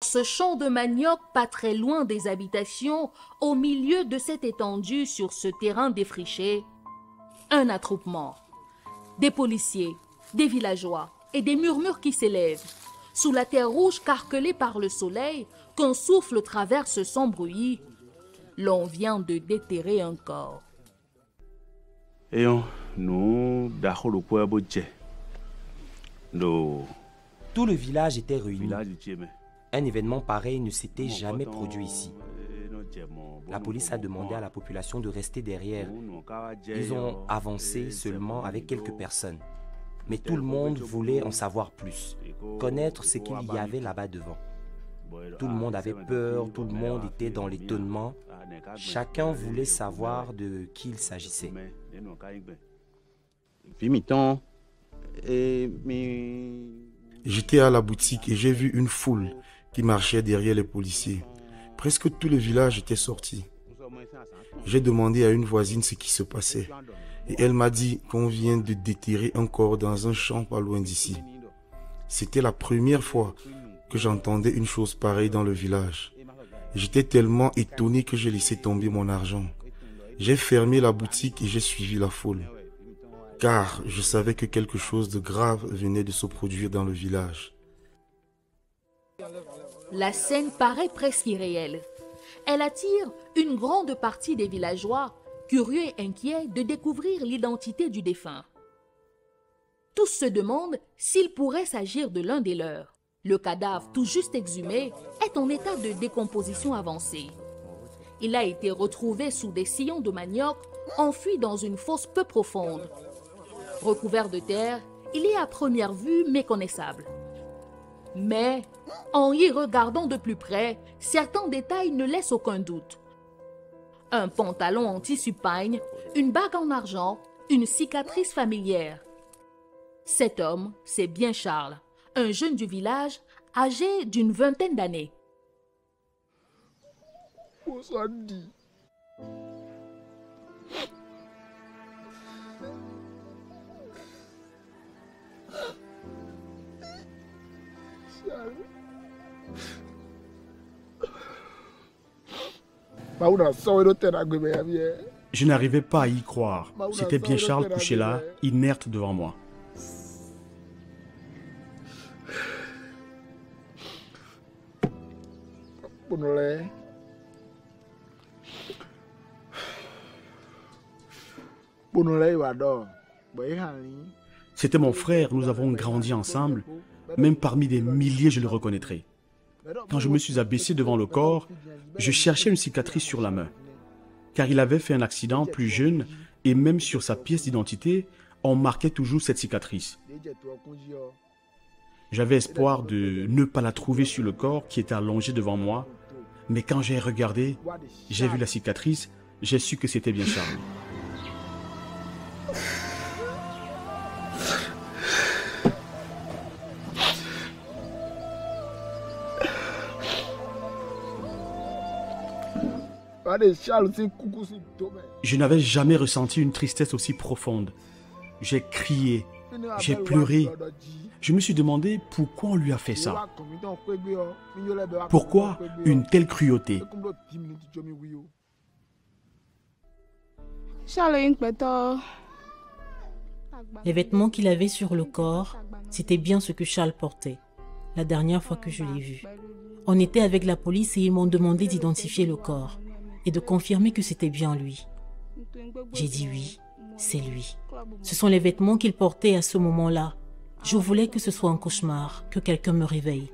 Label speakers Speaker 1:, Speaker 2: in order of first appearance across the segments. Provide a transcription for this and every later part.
Speaker 1: ce champ de manioc pas très loin des habitations, au milieu de cette étendue sur ce terrain défriché, un attroupement. Des policiers, des villageois et des murmures qui s'élèvent. Sous la terre rouge carquelée par le soleil, qu'un souffle traverse sans bruit, l'on vient de déterrer un corps.
Speaker 2: Tout le village était réuni. Un événement pareil ne s'était jamais produit ici. La police a demandé à la population de rester derrière. Ils ont avancé seulement avec quelques personnes. Mais tout le monde voulait en savoir plus, connaître ce qu'il y avait là-bas devant. Tout le monde avait peur, tout le monde était dans l'étonnement. Chacun voulait savoir de qui il s'agissait.
Speaker 3: J'étais à la boutique et j'ai vu une foule qui marchait derrière les policiers. Presque tout le village était sorti. J'ai demandé à une voisine ce qui se passait. Et elle m'a dit qu'on vient de déterrer un corps dans un champ pas loin d'ici. C'était la première fois que j'entendais une chose pareille dans le village. J'étais tellement étonné que j'ai laissé tomber mon argent. J'ai fermé la boutique et j'ai suivi la foule. Car je savais que quelque chose de grave venait de se produire dans le village.
Speaker 1: La scène paraît presque irréelle. Elle attire une grande partie des villageois, curieux et inquiets de découvrir l'identité du défunt. Tous se demandent s'il pourrait s'agir de l'un des leurs. Le cadavre tout juste exhumé est en état de décomposition avancée. Il a été retrouvé sous des sillons de manioc, enfui dans une fosse peu profonde. Recouvert de terre, il est à première vue méconnaissable. Mais, en y regardant de plus près, certains détails ne laissent aucun doute. Un pantalon en tissu pagne, une bague en argent, une cicatrice familière. Cet homme, c'est bien Charles, un jeune du village, âgé d'une vingtaine d'années.
Speaker 4: Je n'arrivais pas à y croire. C'était bien Charles couché là, inerte devant moi. C'était mon frère, nous avons grandi ensemble. Même parmi des milliers, je le reconnaîtrais. Quand je me suis abaissé devant le corps, je cherchais une cicatrice sur la main. Car il avait fait un accident plus jeune et même sur sa pièce d'identité, on marquait toujours cette cicatrice. J'avais espoir de ne pas la trouver sur le corps qui était allongé devant moi. Mais quand j'ai regardé, j'ai vu la cicatrice, j'ai su que c'était bien Charles. Je n'avais jamais ressenti une tristesse aussi profonde. J'ai crié, j'ai pleuré. Je me suis demandé pourquoi on lui a fait ça. Pourquoi une telle cruauté?
Speaker 5: Les vêtements qu'il avait sur le corps, c'était bien ce que Charles portait, la dernière fois que je l'ai vu. On était avec la police et ils m'ont demandé d'identifier le corps et de confirmer que c'était bien lui. J'ai dit oui, c'est lui. Ce sont les vêtements qu'il portait à ce moment-là. Je voulais que ce soit un cauchemar, que quelqu'un me réveille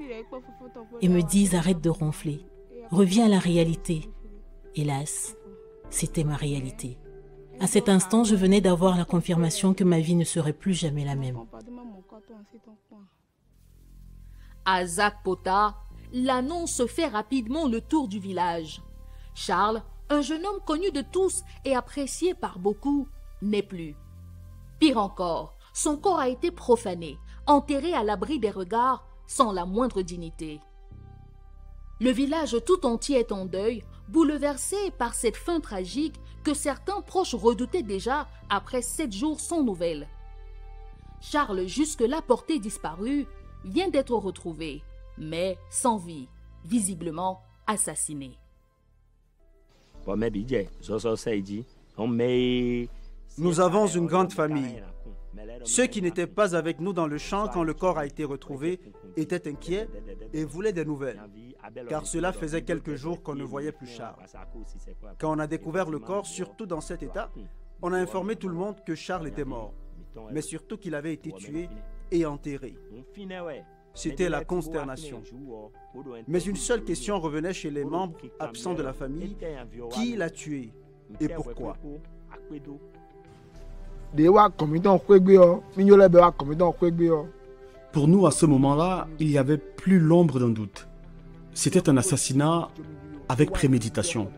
Speaker 5: et me dise arrête de ronfler, reviens à la réalité. Hélas, c'était ma réalité. À cet instant, je venais d'avoir la confirmation que ma vie ne serait plus jamais la même.
Speaker 1: À Zakpota, l'annonce fait rapidement le tour du village. Charles, un jeune homme connu de tous et apprécié par beaucoup, n'est plus. Pire encore, son corps a été profané, enterré à l'abri des regards, sans la moindre dignité. Le village tout entier est en deuil, bouleversé par cette fin tragique que certains proches redoutaient déjà après 7 jours sans nouvelles. Charles, jusque-là porté disparu, vient d'être retrouvé, mais sans vie. visiblement assassiné.
Speaker 6: Nous avons une grande famille. Ceux qui n'étaient pas avec nous dans le champ quand le corps a été retrouvé étaient inquiets et voulaient des nouvelles, car cela faisait quelques jours qu'on ne voyait plus Charles. Quand on a découvert le corps, surtout dans cet état, on a informé tout le monde que Charles était mort, mais surtout qu'il avait été tué et enterré. C'était la consternation. Mais une seule question revenait chez les membres absents de la famille. Qui l'a tué et pourquoi?
Speaker 4: Pour nous, à ce moment-là, il n'y avait plus l'ombre d'un doute. C'était un assassinat avec préméditation.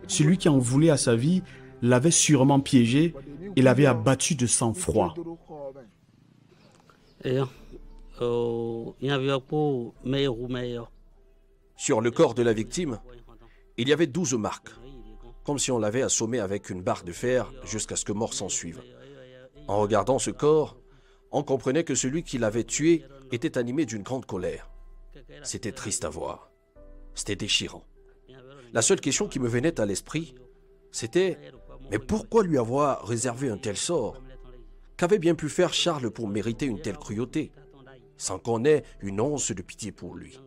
Speaker 4: Celui qui en voulait à sa vie l'avait sûrement piégé et l'avait abattu de sang-froid.
Speaker 7: Sur le corps de la victime, il y avait 12 marques, comme si on l'avait assommé avec une barre de fer jusqu'à ce que mort s'en suive. En regardant ce corps, on comprenait que celui qui l'avait tué était animé d'une grande colère. C'était triste à voir. C'était déchirant. La seule question qui me venait à l'esprit, c'était « Mais pourquoi lui avoir réservé un tel sort? Qu'avait bien pu faire Charles pour mériter une telle cruauté, sans qu'on ait une once de pitié pour lui ?»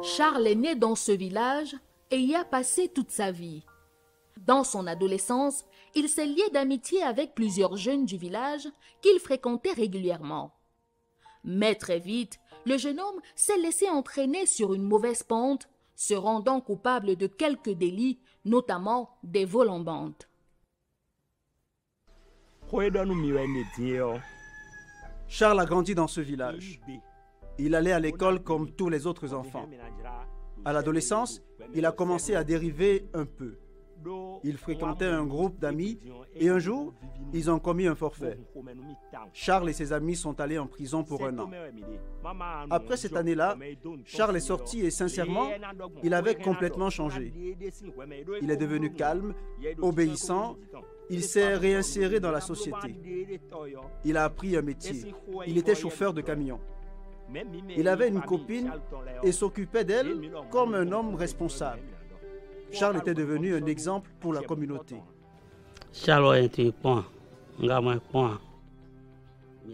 Speaker 1: Charles est né dans ce village et y a passé toute sa vie. Dans son adolescence, il s'est lié d'amitié avec plusieurs jeunes du village qu'il fréquentait régulièrement. Mais très vite, le jeune homme s'est laissé entraîner sur une mauvaise pente, se rendant coupable de quelques délits, notamment des vols en bande.
Speaker 6: Charles a grandi dans ce village. Il allait à l'école comme tous les autres enfants. À l'adolescence, il a commencé à dériver un peu. Il fréquentait un groupe d'amis et un jour, ils ont commis un forfait. Charles et ses amis sont allés en prison pour 1 an. Après cette année-là, Charles est sorti et sincèrement, il avait complètement changé. Il est devenu calme, obéissant, il s'est réinséré dans la société. Il a appris un métier. Il était chauffeur de camion. Il avait une copine et s'occupait d'elle comme un homme responsable. Charles était devenu un exemple pour la communauté.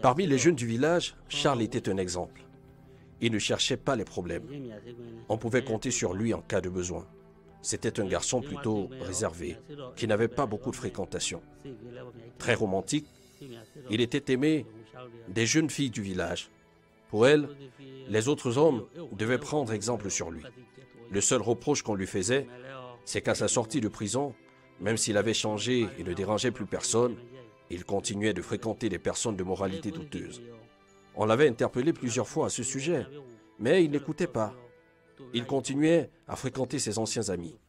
Speaker 7: Parmi les jeunes du village, Charles était un exemple. Il ne cherchait pas les problèmes. On pouvait compter sur lui en cas de besoin. C'était un garçon plutôt réservé, qui n'avait pas beaucoup de fréquentation. Très romantique, il était aimé des jeunes filles du village. Pour elles, les autres hommes devaient prendre exemple sur lui. Le seul reproche qu'on lui faisait, c'est qu'à sa sortie de prison, même s'il avait changé et ne dérangeait plus personne, il continuait de fréquenter des personnes de moralité douteuse. On l'avait interpellé plusieurs fois à ce sujet, mais il n'écoutait pas. Il continuait à fréquenter ses anciens amis.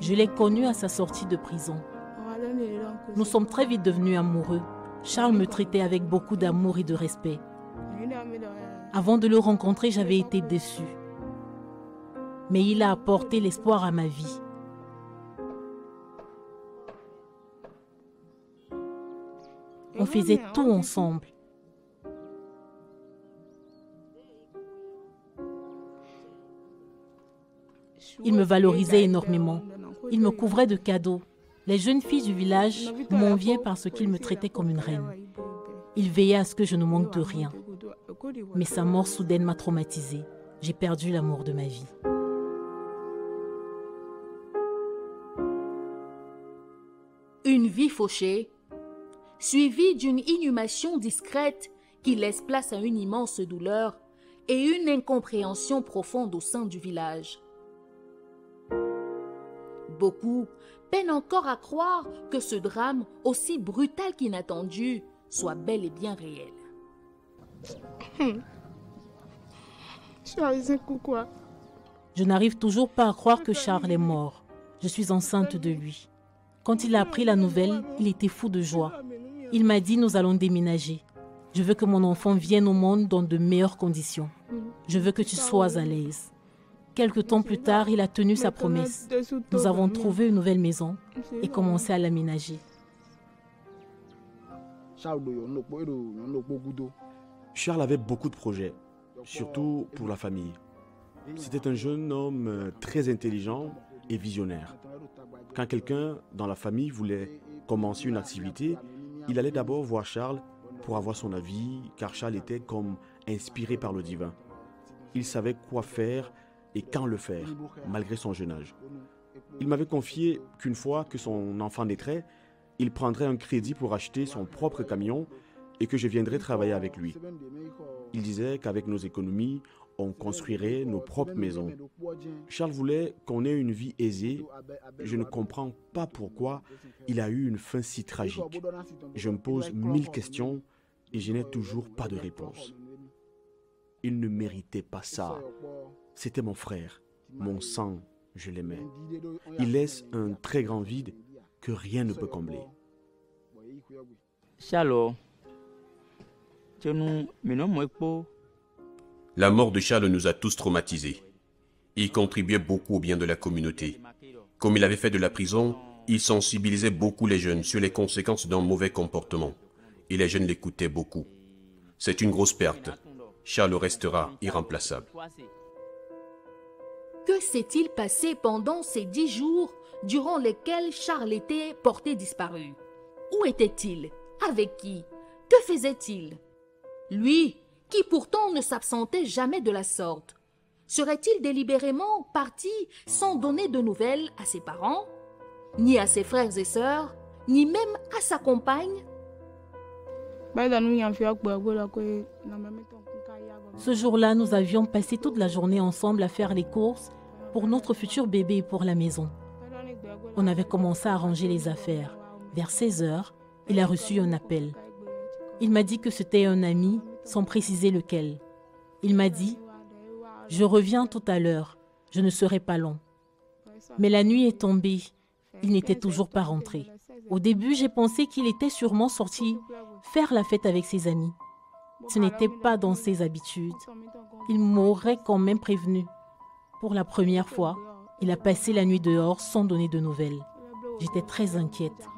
Speaker 5: Je l'ai connu à sa sortie de prison. Nous sommes très vite devenus amoureux. Charles me traitait avec beaucoup d'amour et de respect. Avant de le rencontrer, j'avais été déçue. Mais il a apporté l'espoir à ma vie. On faisait tout ensemble. Il me valorisait énormément. Il me couvrait de cadeaux. Les jeunes filles du village m'enviaient parce qu'il me traitait comme une reine. Il veillait à ce que je ne manque de rien. Mais sa mort soudaine m'a traumatisée. J'ai perdu l'amour de ma vie.
Speaker 1: Une vie fauchée, suivie d'une inhumation discrète qui laisse place à une immense douleur et une incompréhension profonde au sein du village. Beaucoup peinent encore à croire que ce drame, aussi brutal qu'inattendu, soit bel et bien réel.
Speaker 5: Je n'arrive toujours pas à croire que Charles est mort. Je suis enceinte de lui. Quand il a appris la nouvelle, il était fou de joie. Il m'a dit « Nous allons déménager. Je veux que mon enfant vienne au monde dans de meilleures conditions. Je veux que tu sois à l'aise. » Quelque temps plus tard, il a tenu sa promesse. Nous avons trouvé une nouvelle maison et commencé à l'aménager.
Speaker 4: Charles avait beaucoup de projets, surtout pour la famille. C'était un jeune homme très intelligent et visionnaire. Quand quelqu'un dans la famille voulait commencer une activité, il allait d'abord voir Charles pour avoir son avis, car Charles était comme inspiré par le divin. Il savait quoi faire et quand le faire, malgré son jeune âge. Il m'avait confié qu'une fois que son enfant naîtrait, il prendrait un crédit pour acheter son propre camion et que je viendrais travailler avec lui. Il disait qu'avec nos économies, on construirait nos propres maisons. Charles voulait qu'on ait une vie aisée. Je ne comprends pas pourquoi il a eu une fin si tragique. Je me pose 1000 questions et je n'ai toujours pas de réponse. Il ne méritait pas ça. C'était mon frère, mon sang, je l'aimais. Il laisse un très grand vide que rien ne peut combler.
Speaker 8: La mort de Charles nous a tous traumatisés. Il contribuait beaucoup au bien de la communauté. Comme il avait fait de la prison, il sensibilisait beaucoup les jeunes sur les conséquences d'un mauvais comportement. Et les jeunes l'écoutaient beaucoup. C'est une grosse perte. Charles restera irremplaçable.
Speaker 1: Que s'est-il passé pendant ces 10 jours durant lesquels Charles était porté disparu? Où était-il? Avec qui? Que faisait-il? Lui, qui pourtant ne s'absentait jamais de la sorte, serait-il délibérément parti sans donner de nouvelles à ses parents, ni à ses frères et sœurs, ni même à sa compagne?
Speaker 5: Ce jour-là, nous avions passé toute la journée ensemble à faire les courses pour notre futur bébé et pour la maison. On avait commencé à ranger les affaires. Vers 16 heures, il a reçu un appel. Il m'a dit que c'était un ami, sans préciser lequel. Il m'a dit « Je reviens tout à l'heure, je ne serai pas long. » Mais la nuit est tombée, il n'était toujours pas rentré. Au début, j'ai pensé qu'il était sûrement sorti faire la fête avec ses amis. Ce n'était pas dans ses habitudes. Il m'aurait quand même prévenu. Pour la première fois, il a passé la nuit dehors sans donner de nouvelles. J'étais très inquiète.